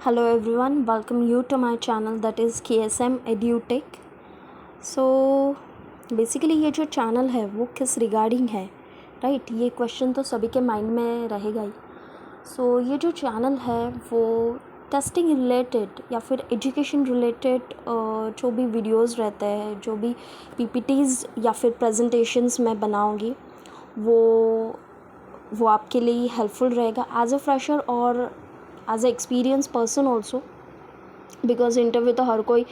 Hello everyone, welcome you to my channel that is KSM EduTech. So basically ये जो channel है वो किस रिगार्डिंग है, राइट? ये क्वेश्चन तो सभी के माइंड में रहेगा ही. सो ये जो चैनल है वो टेस्टिंग रिलेटेड या फिर एजुकेशन रिलेटेड जो भी वीडियोस रहते हैं, जो भी पीपीटीज़ या फिर प्रेजेंटेशंस मैं बनाऊंगी वो आपके लिए हेल्पफुल रहेगा एज अ फ्रेशर और as a experience person also, because interview तो हर कोई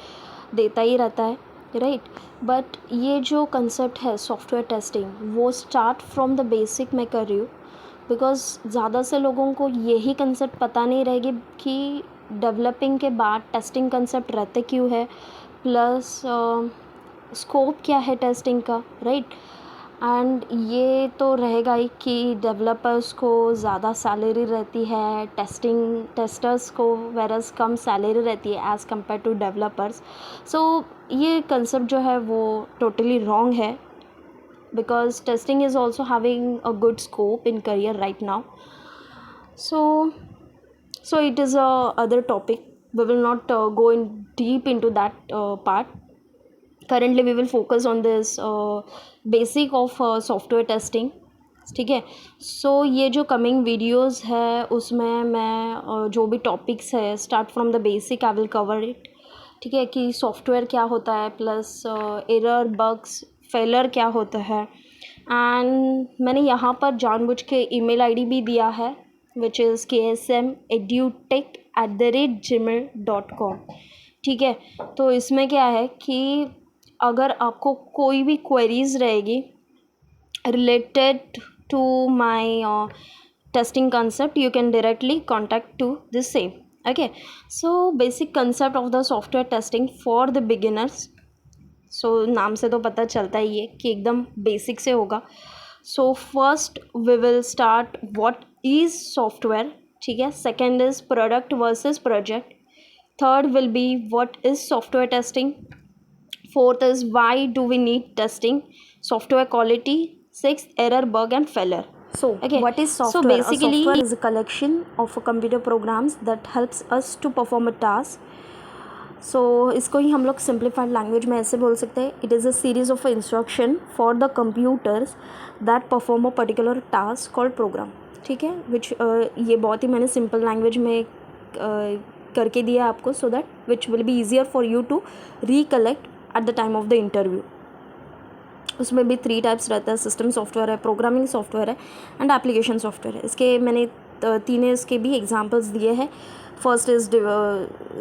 देता ही रहता है, राइट? बट ये जो कंसेप्ट है सॉफ्टवेयर टेस्टिंग वो स्टार्ट फ्रॉम द बेसिक मैं कर रही हूँ, बिकॉज ज़्यादा से लोगों को यही कंसेप्ट पता नहीं रहेगी कि डेवलपिंग के बाद टेस्टिंग कंसेप्ट रहते क्यों है, प्लस स्कोप क्या है टेस्टिंग का, राइट? एंड ये तो रहेगा ही कि डेवलपर्स को ज़्यादा सैलरी रहती है, टेस्टर्स को वेरस कम सैलरी रहती है एज़ कम्पेयर टू डेवलपर्स. सो ये कंसेप्ट जो है वो टोटली रॉन्ग है, because testing is also having a good scope in career right now. So it is a other topic. We will not go in deep into that part. Currently we will focus on this basic of software testing. ठीक है. सो ये जो coming videos है उसमें मैं जो भी topics है start from the basic I will cover it. ठीक है, कि सॉफ्टवेयर क्या होता है, प्लस एरर, बग्स, फेलर क्या होता है. एंड मैंने यहाँ पर जानबूझ के ईमेल आईडी भी दिया है विच इज़ ksmedutech@gmail.com. ठीक है. तो इसमें क्या है कि अगर आपको कोई भी क्वेरीज रहेगी related to my testing concept, you can directly contact to the same. Okay, so basic concept of the software testing for the beginners. So नाम से तो पता चलता ही है कि एकदम बेसिक से होगा. So first we will start what is software. ठीक है. Second is product versus project. Third will be what is software testing. Fourth is why do we need testing, software quality. Sixth, error, bug and failure. So okay, what is software? So basically a software is a collection of computer programs that helps us to perform a task. So इसको ही हम लोग simplified language में ऐसे बोल सकते हैं, it is a series of instruction for the computers that perform a particular task called programme. ठीक है, विच ये बहुत ही मैंने सिंपल लैंग्वेज में करके दिया आपको, so that which will be easier for you to recollect at the time of the interview. उसमें भी 3 टाइप्स रहता है, सिस्टम सॉफ्टवेयर है, प्रोग्रामिंग सॉफ्टवेयर है एंड एप्लीकेशन सॉफ्टवेयर है. इसके मैंने 3 इसके भी एग्जांपल्स दिए हैं. First is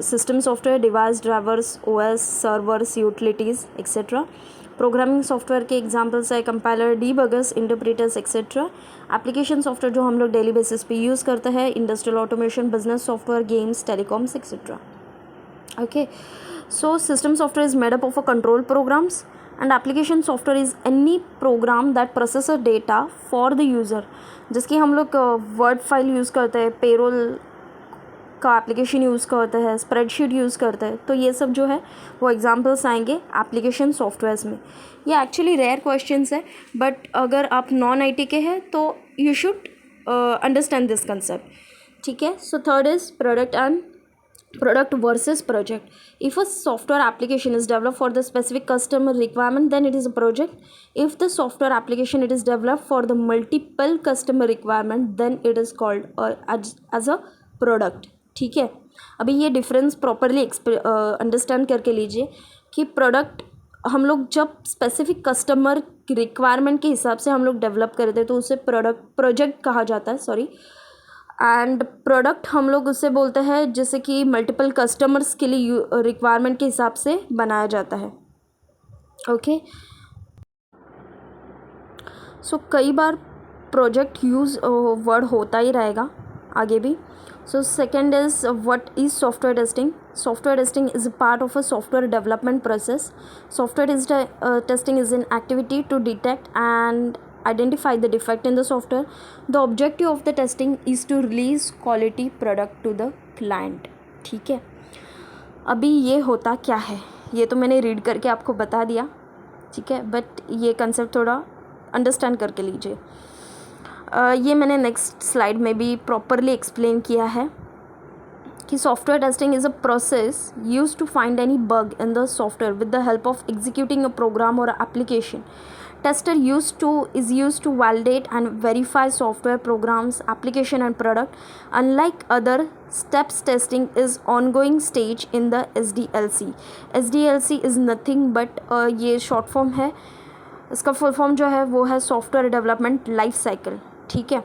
system software, device, drivers, OS, servers, utilities etcetera. Programming software के एग्जांपल्स है compiler, debuggers, interpreters etcetera. Application software जो हम लोग डेली बेसिस पे यूज़ करते हैं, industrial automation, business software, games, telecoms etcetera. Okay. So system software is made up of a control programs and application software is any program that processes data for the user. जिसकी हम लोग word file use करते हैं, payroll का application use करते हैं, spreadsheet use करते हैं. तो ये सब जो है वो एग्जांपल्स आएंगे एप्लीकेशन सॉफ्टवेयर्स में. ये एक्चुअली रेयर क्वेश्चंस है, बट अगर आप नॉन आईटी के हैं तो you should understand this concept. ठीक है. So third is product versus project. If a software application is developed for the specific customer requirement, then it is a project. If the software application it is developed for the multiple customer requirement, then it is called as a product. ठीक है. अभी ये difference properly understand करके लीजिए कि product हम लोग जब स्पेसिफिक कस्टमर रिक्वायरमेंट के हिसाब से हम लोग डेवलप करते हैं तो उसे प्रोजेक्ट कहा जाता है, सॉरी. एंड प्रोडक्ट हम लोग उससे बोलते हैं जैसे कि मल्टीपल कस्टमर्स के लिए रिक्वायरमेंट के हिसाब से बनाया जाता है. ओके. सो कई बार प्रोजेक्ट यूज़ वर्ड होता ही रहेगा आगे भी. So second is what is software testing. Software testing is a part of a software development process. Software testing is an activity to detect and identify the defect in the software. The objective of the testing is to release quality product to the client. ठीक है. अभी ये होता क्या है ये तो मैंने रीड करके आपको बता दिया, ठीक है, बट ये कंसेप्ट थोड़ा अंडरस्टैंड करके लीजिए. ये मैंने नेक्स्ट स्लाइड में भी प्रॉपरली एक्सप्लेन किया है कि software testing is a process use to find any bug in the software with the help of executing a program और application. Tester is used to validate and verify software programs, application and product. Unlike other steps, testing is ongoing stage in the SDLC. SDLC is nothing but ये short form है. इसका full form जो है वो है software development life cycle. ठीक है,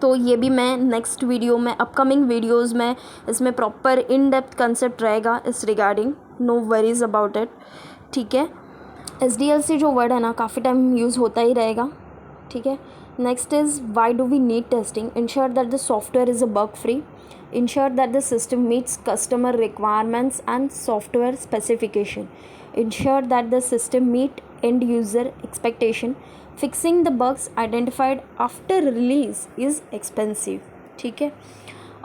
तो ये भी मैं नेक्स्ट वीडियो में, अपकमिंग वीडियोज़ में इसमें प्रॉपर इन डेप्थ कंसेप्ट रहेगा इस regarding. No worries about it. ठीक है, SDLC जो वर्ड है ना काफ़ी टाइम यूज़ होता ही रहेगा. ठीक है, next is why do we need testing. Ensure that the software is a bug free. Ensure that the system meets customer requirements and software specification. Ensure that the system meet end user expectation. Fixing the bugs identified after release is expensive. ठीक है,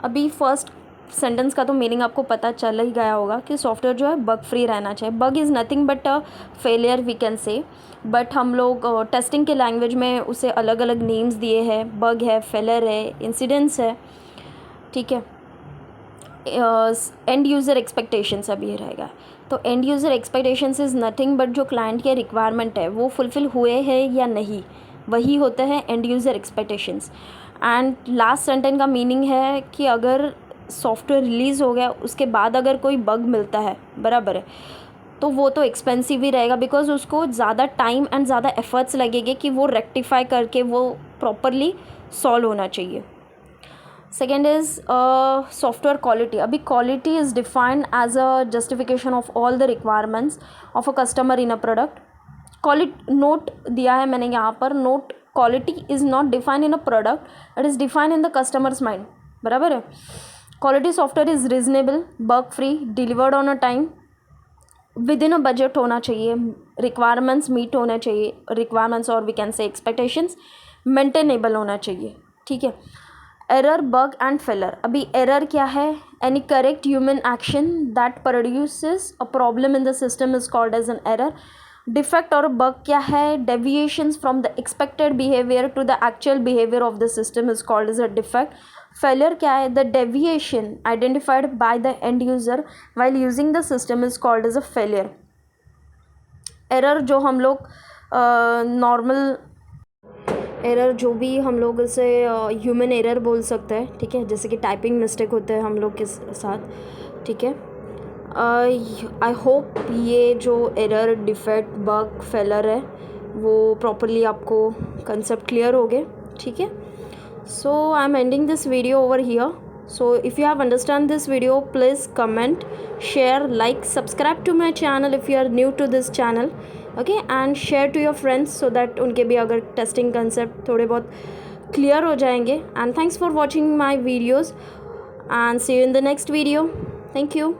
अभी first sentence का तो meaning आपको पता चल ही गया होगा कि सॉफ्टवेयर जो है बग फ्री रहना चाहिए. Bug is nothing but a failure we can say, but हम लोग टेस्टिंग के लैंग्वेज में उसे अलग अलग नेम्स दिए हैं. बग है, फेलियर है, इंसिडेंट्स है. ठीक है, एंड यूज़र एक्सपेक्टेशंस अभी ये रहेगा. तो end user expectations is nothing but जो क्लाइंट के रिक्वायरमेंट है वो फुलफ़िल हुए हैं या नहीं, वही होता है end user expectations. And last sentence का मीनिंग है कि अगर सॉफ्टवेयर रिलीज़ हो गया उसके बाद अगर कोई बग मिलता है, बराबर है, तो वो तो एक्सपेंसिव ही रहेगा बिकॉज उसको ज़्यादा टाइम एंड ज़्यादा एफर्ट्स लगेंगे कि वो रेक्टिफाई करके वो प्रॉपरली सॉल्व होना चाहिए. Second is software quality. अभी quality is defined as a justification of all the requirements of a customer in a product. Quality note दिया है मैंने यहाँ पर. Note, quality is not defined in a product, it is defined in the customer's mind. बराबर है. Quality software is reasonable, bug free, delivered on a time, within a budget होना चाहिए, requirements meet होने चाहिए, requirements और we can say expectations maintainable होना चाहिए. ठीक है, एरर, बग एंड फेलर. अभी एरर क्या है? Any correct human action that produces a problem in the system is called as an error. Defect और बग क्या है? Deviations from the expected behaviour to the actual behaviour of the system is called as a defect. Failure क्या है? The deviation identified by the end user while using the system is called as a failure. Error जो हम लोग normal error जो भी हम लोग इसे ह्यूमन एरर बोल सकते हैं. ठीक है, जैसे कि टाइपिंग मिस्टेक होते हैं हम लोग के साथ. ठीक है, आई होप ये जो एरर, डिफेक्ट, बग, फेलर है वो प्रॉपरली आपको कंसेप्ट क्लियर हो गए. ठीक है, so I'm ending this video over here. So if you have understand this video, please comment, share, like, subscribe to my channel if you are new to this channel. Okay, and share to your friends so that उनके भी अगर testing concept थोड़े बहुत clear हो जाएंगे. And thanks for watching my videos and see you in the next video. Thank you.